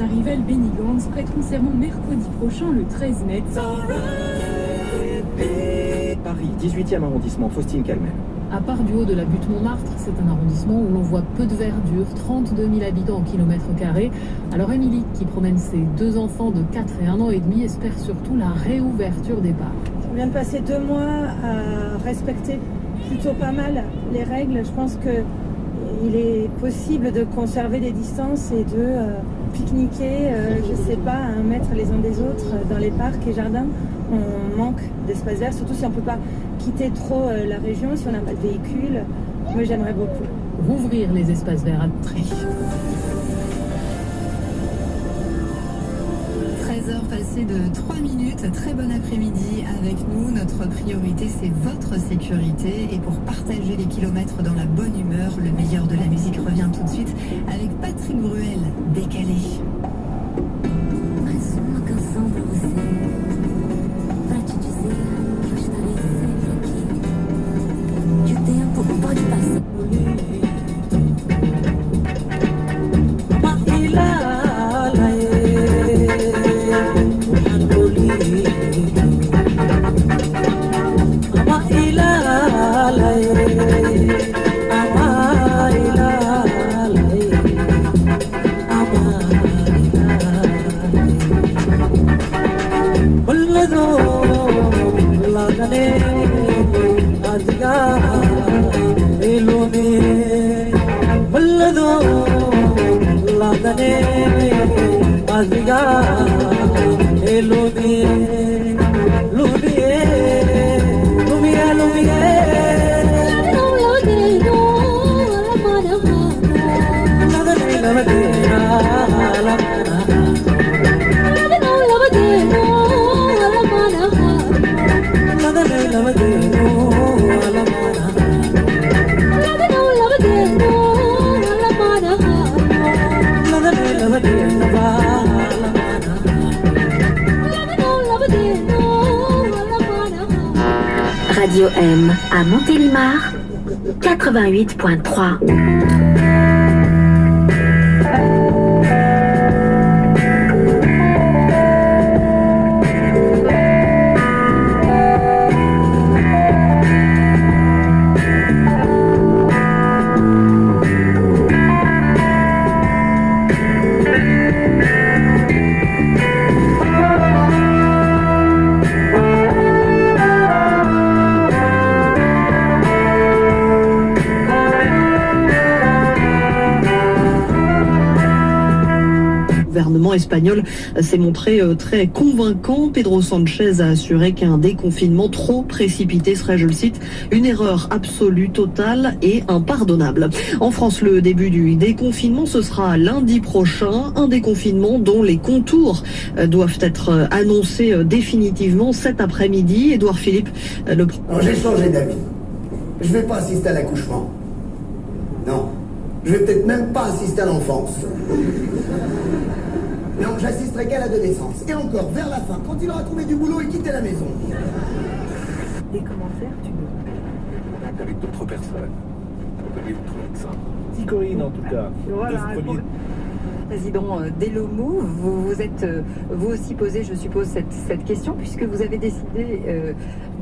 sa rivale Benny Gantz prêteront serment mercredi prochain, le 13 mai. Paris, 18e arrondissement, Faustine Calmel. À part du haut de la butte Montmartre, c'est un arrondissement où l'on voit peu de verdure, 32 000 habitants au kilomètre carré. Alors Émilie, qui promène ses 2 enfants de 4 et 1 an et demi, espère surtout la réouverture des parcs. On vient de passer 2 mois à respecter plutôt pas mal les règles. Je pense qu'il est possible de conserver des distances et de pique-niquer, je sais pas, à 1 mètre les uns des autres dans les parcs et jardins. On manque d'espace vert, surtout si on ne peut pas quitter trop la région, si on n'a pas de véhicule. Moi, j'aimerais beaucoup. Rouvrir les espaces verts à Tri. 13h passées de 3 minutes, très bon après-midi avec nous. Notre priorité, c'est votre sécurité. Et pour partager les kilomètres dans la bonne humeur, le meilleur de la musique revient tout de suite avec Patrick Bruel, Décalé. Radio M à Montélimar, 88.3. Espagnol s'est montré très convaincant. Pedro Sanchez a assuré qu'un déconfinement trop précipité serait, je le cite, une erreur absolue, totale et impardonnable. En France, le début du déconfinement, ce sera lundi prochain, un déconfinement dont les contours doivent être annoncés définitivement cet après-midi. Édouard Philippe, j'ai changé d'avis. Je ne vais pas assister à l'accouchement. Non. Je vais peut-être même pas assister à l'enfance. Non, j'assisterai qu'à l'adolescence. Et encore, vers la fin, quand il aura trouvé du boulot et quitté la maison. Des commentaires, tu veux? Avec d'autres personnes. Avec d'autres médecins. Si Corinne, en tout cas. Voilà. Président Delomo, vous êtes vous aussi posé, je suppose, cette question, puisque vous avez décidé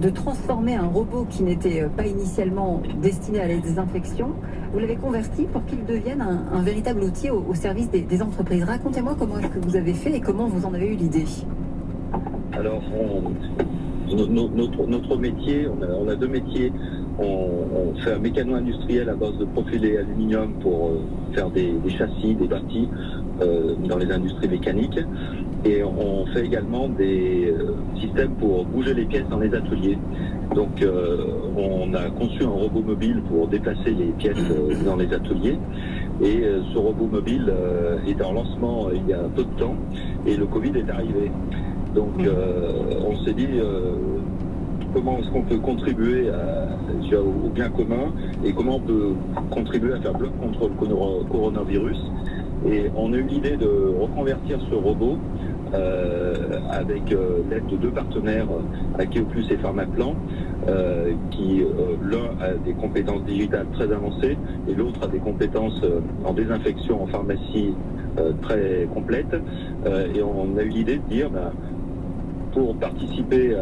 de transformer un robot qui n'était pas initialement destiné à la désinfection. Vous l'avez converti pour qu'il devienne un véritable outil au service des entreprises. Racontez-moi comment est-ce que vous avez fait et comment vous en avez eu l'idée. Alors, notre métier, on a 2 métiers. On fait un mécano-industriel à base de profilé aluminium pour faire des châssis, des bâtis dans les industries mécaniques. Et on fait également des systèmes pour bouger les pièces dans les ateliers. Donc on a conçu un robot mobile pour déplacer les pièces dans les ateliers. Et ce robot mobile est en lancement il y a peu de temps et le Covid est arrivé. Donc on s'est dit comment est-ce qu'on peut contribuer au bien commun et comment on peut contribuer à faire bloc contre le coronavirus. Et on a eu l'idée de reconvertir ce robot avec l'aide de 2 partenaires, Akeo Plus et Pharmaplan, qui l'un a des compétences digitales très avancées et l'autre a des compétences en désinfection en pharmacie très complètes. Et on a eu l'idée de dire, pour participer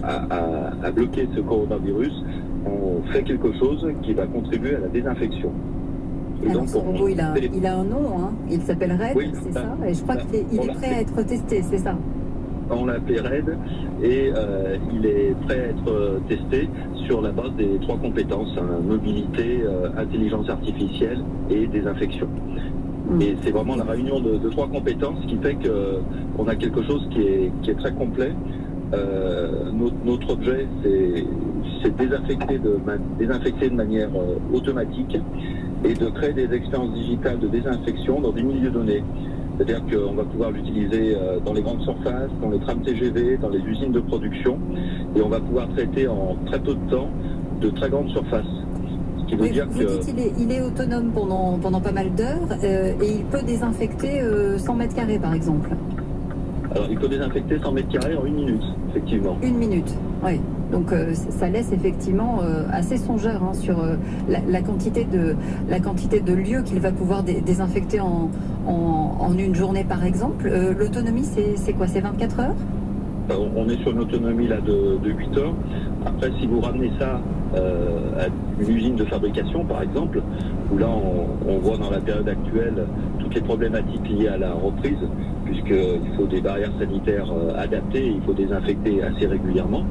à bloquer ce coronavirus, on fait quelque chose qui va contribuer à la désinfection. Et donc, ce robot, il a un nom, hein. Il s'appelle RAID, oui, c'est ça. Et je crois qu'il est prêt à être testé, c'est ça. On l'a appelé RAID et il est prêt à être testé sur la base des 3 compétences, mobilité, intelligence artificielle et désinfection. Et c'est vraiment la réunion de 3 compétences qui fait qu'on a quelque chose qui est très complet. Notre objet, c'est désinfecter de manière automatique et de créer des expériences digitales de désinfection dans des milieux donnés. C'est-à-dire qu'on va pouvoir l'utiliser dans les grandes surfaces, dans les trams TGV, dans les usines de production, et on va pouvoir traiter en très peu de temps de très grandes surfaces. Ce qui veut dire vous dites qu'il est autonome pendant pas mal d'heures et il peut désinfecter 100 mètres carrés par exemple. Alors il peut désinfecter 100 mètres carrés en 1 minute, effectivement. 1 minute, oui. Donc ça laisse effectivement assez songeur hein, sur la quantité de lieux qu'il va pouvoir désinfecter en une journée par exemple. L'autonomie c'est quoi? C'est 24 heures? On est sur une autonomie là de 8 heures. Après, si vous ramenez ça à une usine de fabrication, par exemple, où là on voit dans la période actuelle toutes les problématiques liées à la reprise, puisqu'il faut des barrières sanitaires adaptées, il faut désinfecter assez régulièrement.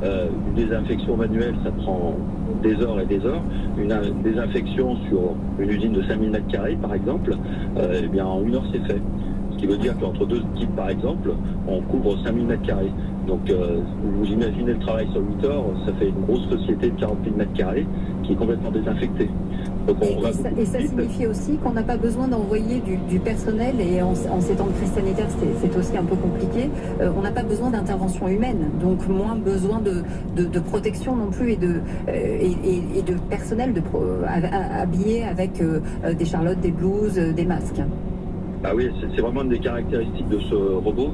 Une désinfection manuelle, ça prend des heures et des heures. Une désinfection sur une usine de 5000 m², par exemple, eh bien en 1 heure c'est fait. Ce qui veut dire qu'entre 2 équipes, par exemple, on couvre 5000 m². Donc, vous imaginez le travail sur 8 heures, ça fait une grosse société de 40 000 m² qui est complètement désinfectée. Donc, et ça signifie aussi qu'on n'a pas besoin d'envoyer du personnel, et en ces temps de crise sanitaire, c'est aussi un peu compliqué. On n'a pas besoin d'intervention humaine, donc moins besoin de protection non plus et de personnel habillé avec des charlottes, des blouses, des masques. Ah oui, c'est vraiment une des caractéristiques de ce robot,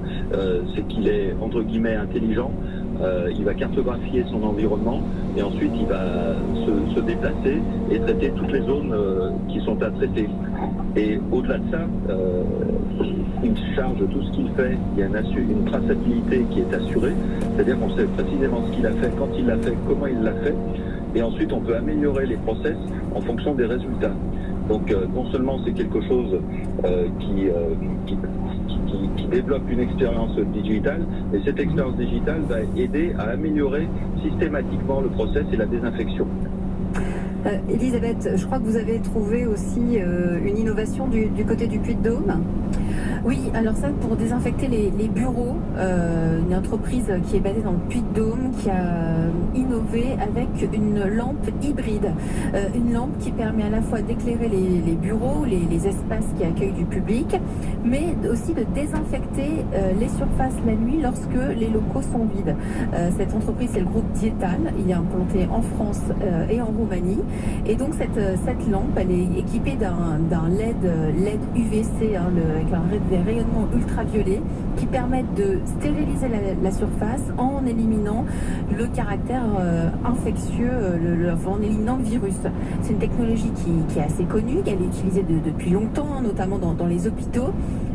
c'est qu'il est entre guillemets intelligent. Il va cartographier son environnement et ensuite il va se déplacer et traiter toutes les zones qui sont à traiter. Et au-delà de ça, il charge tout ce qu'il fait. Il y a une traçabilité qui est assurée, c'est-à-dire qu'on sait précisément ce qu'il a fait, quand il l'a fait, comment il l'a fait, et ensuite on peut améliorer les process en fonction des résultats. Donc non seulement c'est quelque chose qui développe une expérience digitale, et cette expérience digitale va aider à améliorer systématiquement le process et la désinfection. Elisabeth, je crois que vous avez trouvé aussi une innovation du côté du Puy-de-Dôme. Oui, alors ça, pour désinfecter les bureaux, une entreprise qui est basée dans le Puy-de-Dôme qui a innové avec une lampe hybride. Une lampe qui permet à la fois d'éclairer les bureaux, les espaces qui accueillent du public, mais aussi de désinfecter les surfaces la nuit lorsque les locaux sont vides. Cette entreprise, c'est le groupe Dietal. Il est implanté en France et en Roumanie. Et donc cette lampe, elle est équipée d'un LED UVC, hein, avec des rayonnements ultraviolets qui permettent de stériliser la surface en éliminant le caractère infectieux, en éliminant le virus. C'est une technologie qui est assez connue, qu'elle est utilisée depuis longtemps, notamment dans les hôpitaux.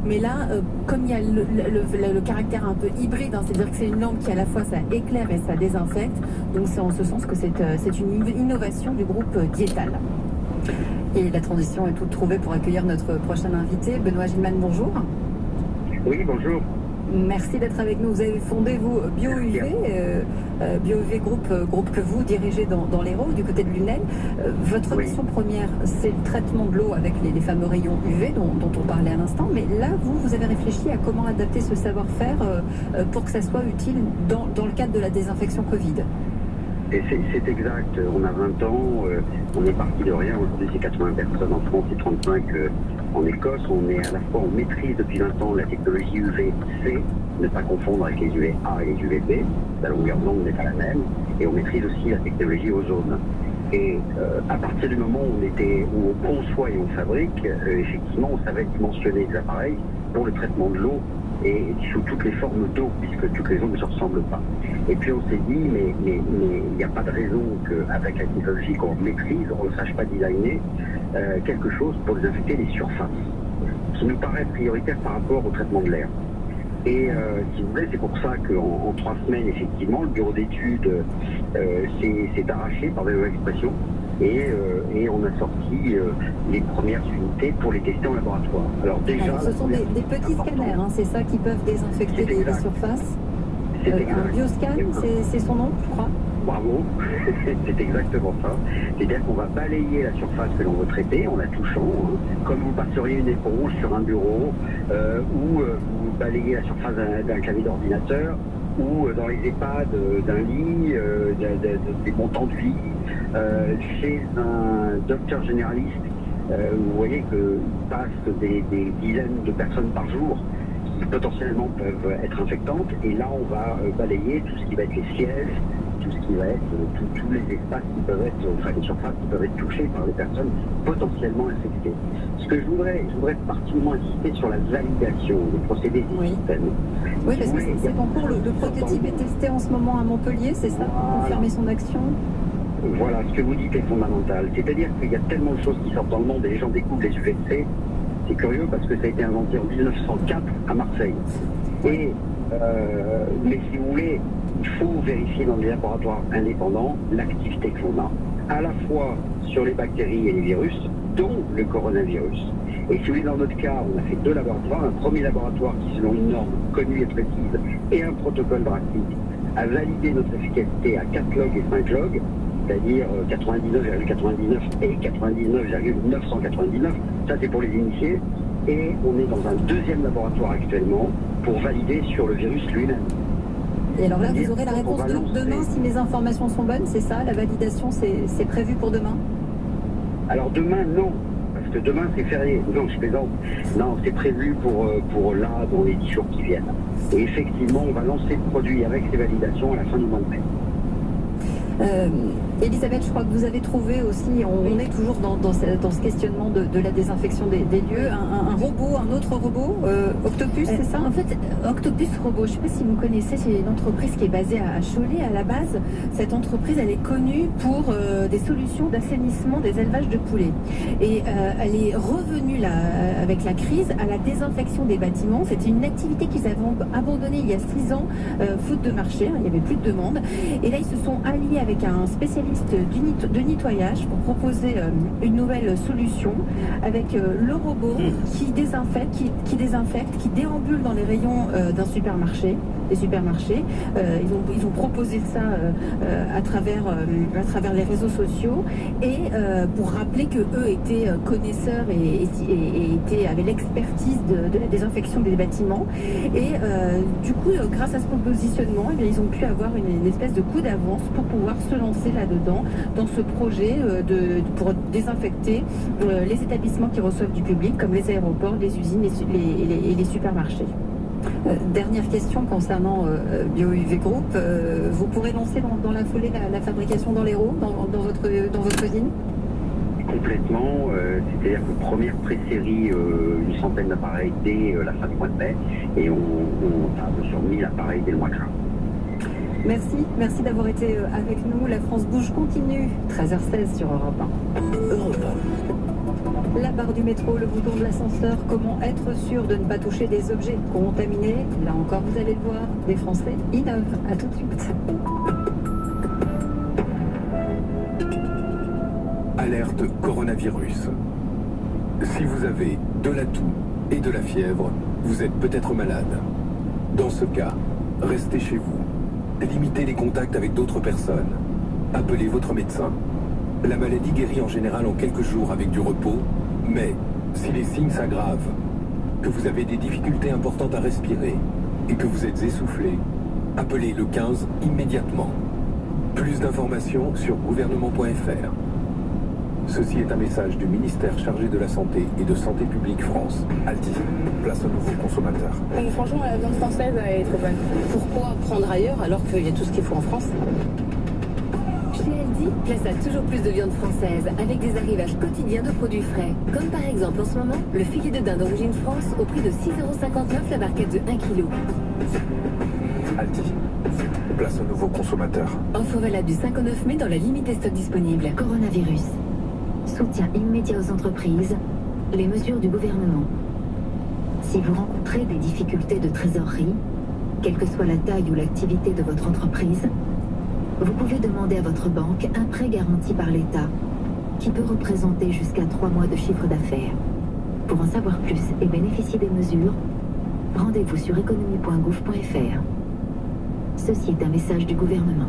Mais là, comme il y a le caractère un peu hybride, hein, c'est-à-dire que c'est une lampe qui à la fois ça éclaire et ça désinfecte, donc c'est en ce sens que c'est une innovation du groupe Dietal. Et la transition est toute trouvée pour accueillir notre prochain invité. Benoît Gilman, bonjour. Oui, bonjour. Merci d'être avec nous. Vous avez fondé, vous, BioUV, BioUV groupe que vous dirigez dans l'Hérault, du côté de Lunel. Votre mission première, c'est le traitement de l'eau avec les fameux rayons UV dont on parlait à l'instant. Mais là, vous avez réfléchi à comment adapter ce savoir-faire pour que ça soit utile dans le cadre de la désinfection Covid. Et c'est exact. On a 20 ans, on est parti de rien. Aujourd'hui, c'est 80 personnes en France et 35 en Écosse. On est à la fois, on maîtrise depuis 20 ans la technologie UVC, ne pas confondre avec les UVA et les UVB. La longueur d'onde n'est pas la même. Et on maîtrise aussi la technologie ozone. Et à partir du moment où on conçoit et on fabrique, effectivement, on savait dimensionner des appareils pour le traitement de l'eau et sous toutes les formes d'eau, puisque toutes les eaux ne se ressemblent pas. Et puis on s'est dit, mais il n'y a pas de raison qu'avec la technologie qu'on maîtrise, on ne sache pas designer quelque chose pour désinfecter les surfaces, qui nous paraît prioritaire par rapport au traitement de l'air. Et si vous voulez, c'est pour ça qu'en 3 semaines, effectivement, le bureau d'études s'est arraché par des expressions et on a sorti les premières unités pour les tester en laboratoire. Alors déjà, alors, ce sont des petits scanners, hein, c'est ça qui peuvent désinfecter les surfaces. Un bioscan, c'est son nom, je crois. Bravo, c'est exactement ça. C'est-à-dire qu'on va balayer la surface que l'on veut traiter en la touchant, hein, comme vous passeriez une éponge sur un bureau, ou vous balayez la surface d'un clavier d'ordinateur, ou dans les EHPAD d'un lit, des montants de lit, chez un docteur généraliste. Vous voyez qu'il passe des dizaines de personnes par jour qui potentiellement peuvent être infectantes, et là on va balayer tout ce qui va être les sièges, tout ce qui va être tous les espaces qui peuvent être, enfin les surfaces qui peuvent être touchées par des personnes potentiellement infectées. Ce que je voudrais particulièrement insister sur la validation des procédés du système. Oui, parce que c'est en cours, le prototype est testé en ce moment à Montpellier, c'est ça, pour confirmer son action? Voilà, ce que vous dites est fondamental. C'est-à-dire qu'il y a tellement de choses qui sortent dans le monde et les gens découvrent les UVC. C'est curieux parce que ça a été inventé en 1904 à Marseille. Et, mais si vous voulez, il faut vérifier dans des laboratoires indépendants l'activité que l'on a, à la fois sur les bactéries et les virus, dont le coronavirus. Et si vous voulez, dans notre cas, on a fait 2 laboratoires. Un premier laboratoire qui, selon une norme connue et précise et un protocole drastique, a validé notre efficacité à 4 logs et 5 logs, c'est-à-dire 99,99 et 99,999. Ça, c'est pour les initiés. Et on est dans un deuxième laboratoire actuellement pour valider sur le virus lui-même. Et alors là, vous aurez la réponse demain si mes informations sont bonnes, c'est ça? La validation, c'est prévu pour demain? Alors demain, non. Parce que demain, c'est férié. Non, je plaisante. Non, c'est prévu pour là, dans les 10 jours qui viennent. Et effectivement, on va lancer le produit avec ces validations à la fin du mois de mai. Elisabeth, je crois que vous avez trouvé aussi, on est toujours dans ce questionnement de la désinfection des lieux, un robot, un autre robot, Octopus, c'est ça? En fait, Octopus Robot, je ne sais pas si vous connaissez, c'est une entreprise qui est basée à Cholet à la base. Cette entreprise, elle est connue pour des solutions d'assainissement des élevages de poulets. Et elle est revenue là, avec la crise à la désinfection des bâtiments. C'était une activité qu'ils avaient abandonnée il y a 6 ans, faute de marché, il n'y avait plus de demande. Et là, ils se sont alliés avec un spécialiste de nettoyage pour proposer une nouvelle solution avec le robot qui désinfecte, qui déambule dans les rayons d'un supermarché. Des supermarchés. Ils ont proposé ça à travers les réseaux sociaux et pour rappeler que eux étaient connaisseurs et avaient l'expertise de la désinfection des bâtiments. Et du coup, grâce à ce positionnement, eh bien, ils ont pu avoir une espèce de coup d'avance pour pouvoir se lancer là-dedans, dans ce projet pour désinfecter les établissements qui reçoivent du public, comme les aéroports, les usines et les supermarchés. Dernière question concernant BioUV Group. Vous pourrez lancer dans la foulée la fabrication dans l'Hérault, dans votre usine? Complètement. C'est-à-dire que première pré-série, une centaine d'appareils dès la fin du mois de mai, et on table sur 1000 appareils dès le mois de juin. Merci d'avoir été avec nous. La France Bouge continue, 13h16 sur Europe 1. Europe 1. La barre du métro, le bouton de l'ascenseur, comment être sûr de ne pas toucher des objets contaminés? Là encore, vous allez le voir, des Français innovent. À tout de suite. Alerte coronavirus. Si vous avez de la toux et de la fièvre, vous êtes peut-être malade. Dans ce cas, restez chez vous. Limitez les contacts avec d'autres personnes. Appelez votre médecin. La maladie guérit en général en quelques jours avec du repos, mais si les signes s'aggravent, que vous avez des difficultés importantes à respirer et que vous êtes essoufflé, appelez le 15 immédiatement. Plus d'informations sur gouvernement.fr. Ceci est un message du ministère chargé de la Santé et de Santé publique France. Aldi, place au nouveau consommateur. Franchement, la viande française elle est trop bonne. Pourquoi prendre ailleurs alors qu'il y a tout ce qu'il faut en France? Chez Aldi, Aldi, place à toujours plus de viande française avec des arrivages quotidiens de produits frais. Comme par exemple en ce moment, le filet de dinde d'origine France au prix de 6,59 € la barquette de 1 kg. Aldi, place au nouveau consommateur. Offre valable du 5 au 9 mai dans la limite des stocks disponibles. Coronavirus. Soutien immédiat aux entreprises. Les mesures du gouvernement. Si vous rencontrez des difficultés de trésorerie, quelle que soit la taille ou l'activité de votre entreprise, vous pouvez demander à votre banque un prêt garanti par l'État, qui peut représenter jusqu'à 3 mois de chiffre d'affaires. Pour en savoir plus et bénéficier des mesures, rendez-vous sur économie.gouv.fr. Ceci est un message du gouvernement.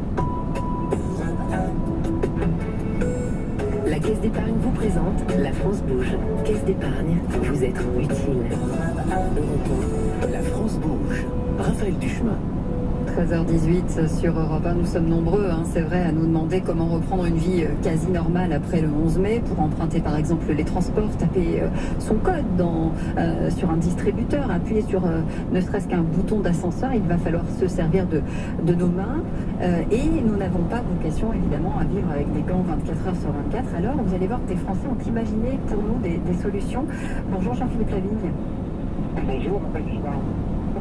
La Caisse d'épargne vous présente La France bouge. Caisse d'épargne, vous être utile. La France bouge. Raphaël Duchemin. 13h18 sur Europe 1, nous sommes nombreux, c'est vrai, à nous demander comment reprendre une vie quasi normale après le 11 mai, pour emprunter par exemple les transports, taper son code sur un distributeur, appuyer sur ne serait-ce qu'un bouton d'ascenseur, il va falloir se servir de nos mains, et nous n'avons pas vocation évidemment à vivre avec des gants 24 heures sur 24, alors vous allez voir que des Français ont imaginé pour nous des solutions. Bonjour Jean-Philippe Lavigne. Bonjour, Raphaël Duchemin.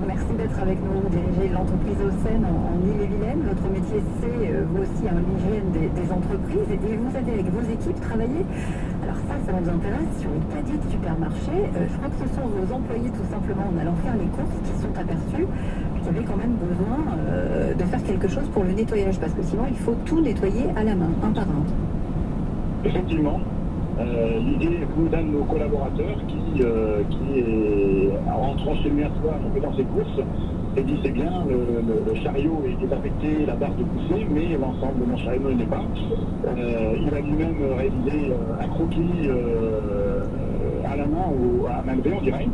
Merci d'être avec nous. Vous dirigez l'entreprise Océane en Ille-et-Vilaine. Votre métier, c'est vous aussi l'hygiène des entreprises. Et vous avez avec vos équipes travaillé. Alors ça nous intéresse sur les caddies de supermarché. Je crois que ce sont vos employés tout simplement en allant faire les courses qui sont aperçus qu'il y avait quand même besoin de faire quelque chose pour le nettoyage. Parce que sinon, il faut tout nettoyer à la main, un par un. Effectivement. L'idée que nous donnent nos collaborateurs qui en rentrant chez lui un soir, on fait dans ses courses, et dit c'est bien, le chariot est désaffecté, la barre de poussée, mais l'ensemble de mon chariot ne l'est pas. Il a lui-même réalisé un croquis à la main ou à main levée, on dirait.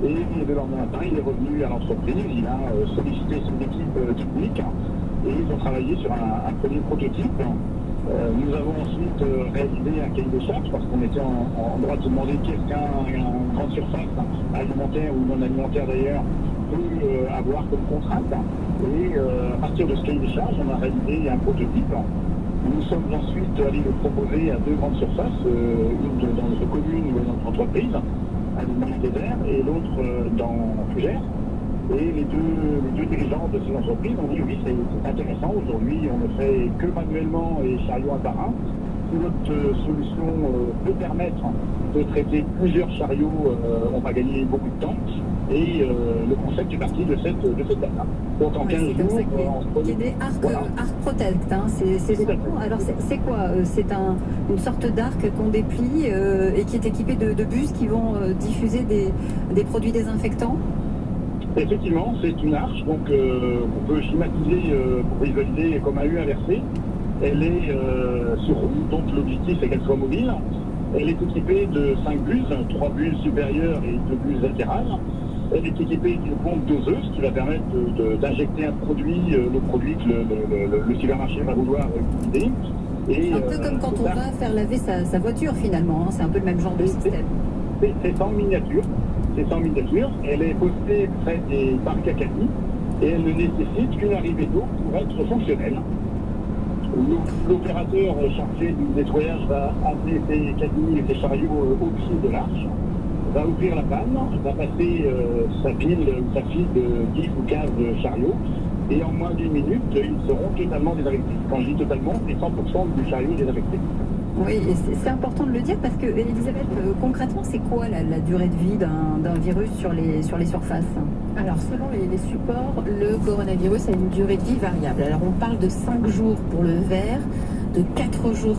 Et le lendemain matin, il est revenu à l'entreprise, il a sollicité son équipe technique et ils ont travaillé sur un premier prototype. Nous avons ensuite réalisé un cahier de charges parce qu'on était en droit de se demander qu'est-ce qu'une grande surface alimentaire ou non alimentaire d'ailleurs peut avoir comme contrainte. Et à partir de ce cahier de charges, on a réalisé un prototype. Nous sommes ensuite allés le proposer à 2 grandes surfaces, une dans notre commune ou dans notre entreprise, à l'Union des Verts, et l'autre dans Fougères. Et les deux dirigeants de ces entreprises ont dit oui, c'est intéressant. Aujourd'hui, on ne fait que manuellement et chariot un par un. Si notre solution peut permettre de traiter plusieurs chariots, on va gagner beaucoup de temps. Et le concept est parti de cette date-là. Donc en 15 jours, qui est des Arc Protect. Alors c'est quoi? C'est une sorte d'arc qu'on déplie et qui est équipé de bus qui vont diffuser des produits désinfectants. Effectivement, c'est une arche, donc on peut schématiser pour visualiser comme un U inversé. Elle est sur roue, donc l'objectif c'est qu'elle soit mobile. Elle est équipée de 5 buses, 3 buses supérieures et 2 buses latérales. Elle est équipée d'une pompe doseuse qui va permettre d'injecter un produit, le produit que le supermarché va vouloir utiliser. Un peu comme quand on va faire laver sa voiture finalement, c'est un peu le même genre de système. C'est en miniature. C'est en miniature, elle est postée près des parcs à caddie et elle ne nécessite qu'une arrivée d'eau pour être fonctionnelle. L'opérateur chargé du nettoyage va amener ses caddies et ses chariots au pied de l'arche, va ouvrir la panne, va passer sa pile ou sa file de 10 ou 15 chariots et en moins d'1 minute, ils seront totalement désaffectés. Quand je dis totalement, c'est 100% du chariot désaffecté. Oui, et c'est important de le dire parce que, Elisabeth, concrètement, c'est quoi la durée de vie d'un virus sur les surfaces? Alors, selon les supports, le coronavirus a une durée de vie variable. Alors, on parle de 5 jours pour le verre, de 4 jours